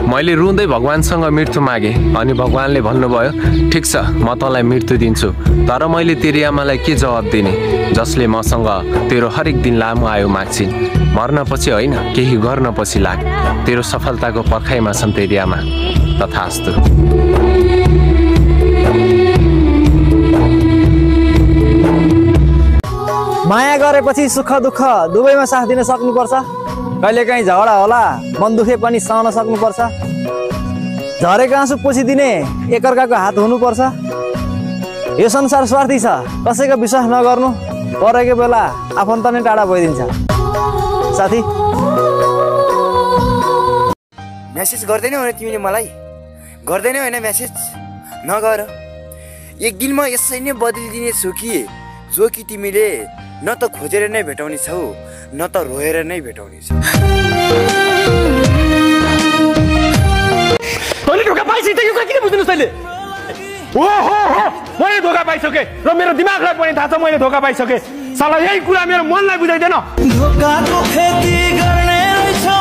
मैले रुँदै भगवानसँग मृत्यु मागे अनि भगवानले भन्नुभयो ठिक छ म तँलाई मृत्यु दिन्छु तर मैले तेरी आमालाई के जवाब दिने जसले मसँग तेरो हरेक दिन लामो आयु माग्छिन् मर्न पछि होइन केही गर्न पछि लाग तेरो सफलताको पर्खाइमा छन् तेरी आमा तथास्तु। माया गरेपछि सुख दुःख दुवैमा साथ दिन सक्नुपर्छ। कहिलेकाहीँ झगडा होला मन दुखे पनि सहन सक्नुपर्छ। झरेको आँसु पोछिदिने एकअर्काको हात हुनुपर्छ। यो संसार स्वार्थी छ कसैको विश्वास नगर्नु परेको बेला आफन्त नै टाढा भइदिन्छ। साथी मेसेज गर्दैनौ भने तिमीले मलाई गर्दैनौ हैन मेसेज नगर। एक दिन म यसै नै बदलिदिने छु कि जो कि तिमीले न त खोजेर नै भेटाउने छौ न त रोएर नै भेटाउने छौ। तैले धोका पाइसके यो किन बुझ्नुस् तैले? मैले धोका पाइसके र मेरो दिमागलाई पनि थाहा छ मैले धोका पाइसके। साला यही कुरा मेरो मनलाई बुझाइदैन। धोकाको खेती गर्ने रहेछौ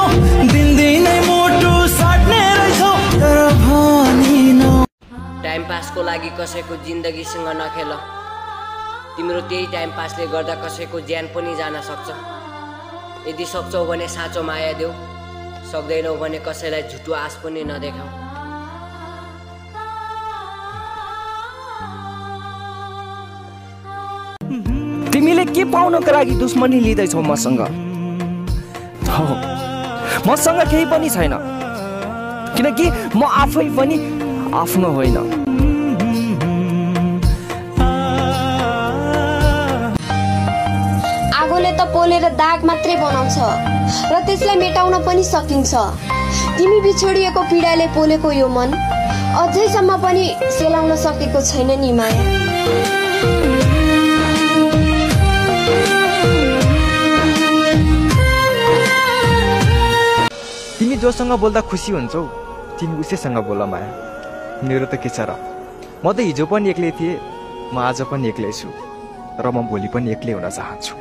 दिनदिनै मोटु साट्ने रहेछौ तर भनिन। टाइम पासको लागि कसैको जिन्दगीसँग नखेल। तिम्रो त्यही टाइम पासले गर्दा कसैको ज्यान पनि जान सक्छ। यदि सक्छौ भने साँचो माया देऊ सक्दैनौ भने कसैलाई झुटो आश पनि नदेखाऊ। तिमीले के पाउनको लागि दुश्मनी लिँदैछौ मसँग? मसँग केही पनि छैन किनकि म आफै पनि आफ्नो होइन। आगोले त पोलेर दाग मात्रै बनाउँछ र त्यसलाई मेटाउन पनि सकिन्छ। तिमी बिछोडिएको पीडाले पोलेको यो मन अझैसम्म पनि सेलाउन सकेको छैन नि माया। तिमी जोसँग बोल्दा खुसी हुन्छौ तिमी उसैसँग बोल माया। मेरो त के छ र म त हिजो पनि एक्लै थिएँ म आज पनि एक्लै छु र म भोलि पनि एक्लै हुन चाहन्छु।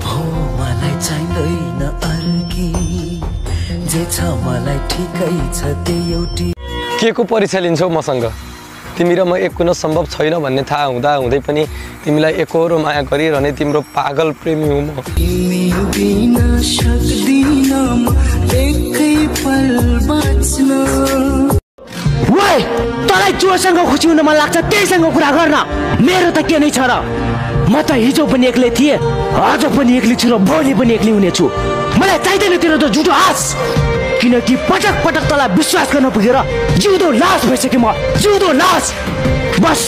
मलाई चाहिँदैन अर्की जे छ मलाई ठिकै छ त्यही एउटी। के को परीक्षा लिन्छौ मसँग? तिमी र म एक हुन सम्भव छैन भन्ने थाहा हुँदा हुँदै पनि तिमीलाई एकहोरो माया गरिरहने तिम्रो पागल प्रेमी हुँ म। तिमी बिना सक्दिन म एकै पल बाँच्न। वाइ तँलाई जोसँग खुसी हुन मन लाग्छ त्यहीसँग कुरा गर्न। मेरो त के नै छ र म त हिजो पनि एक्लै थिएँ आज पनि एक्लै छु र भोलि पनि एक्लै हुनेछु। मलाई चाहिँदैन तेरो त झुटो आश किनकि पटक पटक तँलाई विश्वास गर्न पुगेर जिउँदो लास भइसकेँ म जिउँदो लास। बस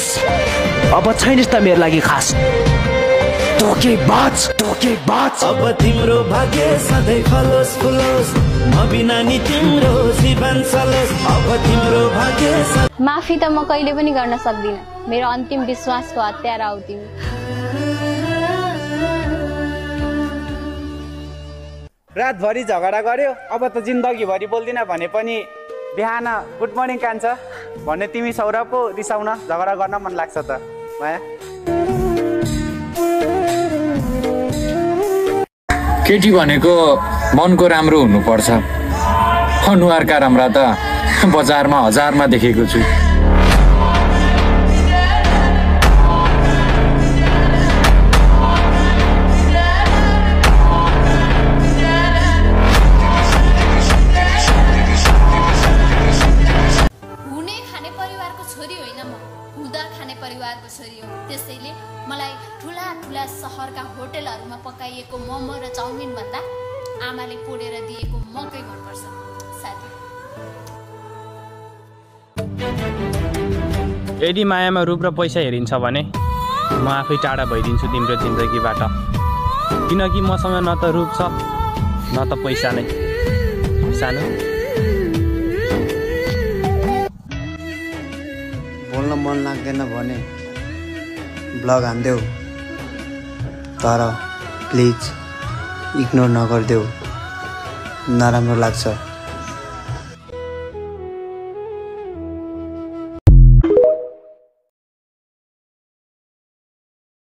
अब छैनस् त मेरो लागि खास। तोके बाच अब तिम्रो भाग्य सधैँ फलोस् फुलोस् म बिना नि तिम्रो जीवन चलोस्। अब तिम्रो भाग्य माफी त म कहिले पनि गर्न सक्दिनँ। मेरो अन्तिम विश्वासको हत्यारा हौ तिमी। रातभरि झगडा गर्यो अब त जिन्दगीभरि बोल्दिन भने पनि बिहान गुड मर्निङ कान्छ भन्ने तिमी सौरा पो रिसाउन झगडा गर्न मन लाग्छ त माया। केटी भनेको मनको राम्रो हुनुपर्छ। अनुहारका राम्रा त बजारमा हजारमा देखेको छु। हुने खाने परिवारको छोरी होइन म हुँदा खाने परिवारको छोरी हो। त्यसैले मलाई ठुला ठुला सहरका होटलहरूमा पकाइएको मोमो र चाउमिन भन्दा आमाले पोलेर दिएको मकै मनपर्छ साथी। यदि मायामा रूप र पैसा हेरिन्छ भने म आफै टाढा भइदिन्छु तिम्रो जिन्दगीबाट किनकि मसँग न त रूप छ न त पैसा नै। सानो बोल्न मन लाग्दैन भने ब्लग हान्देऊ तर प्लिज इग्नोर नगरिदेऊ नराम्रो लाग्छ।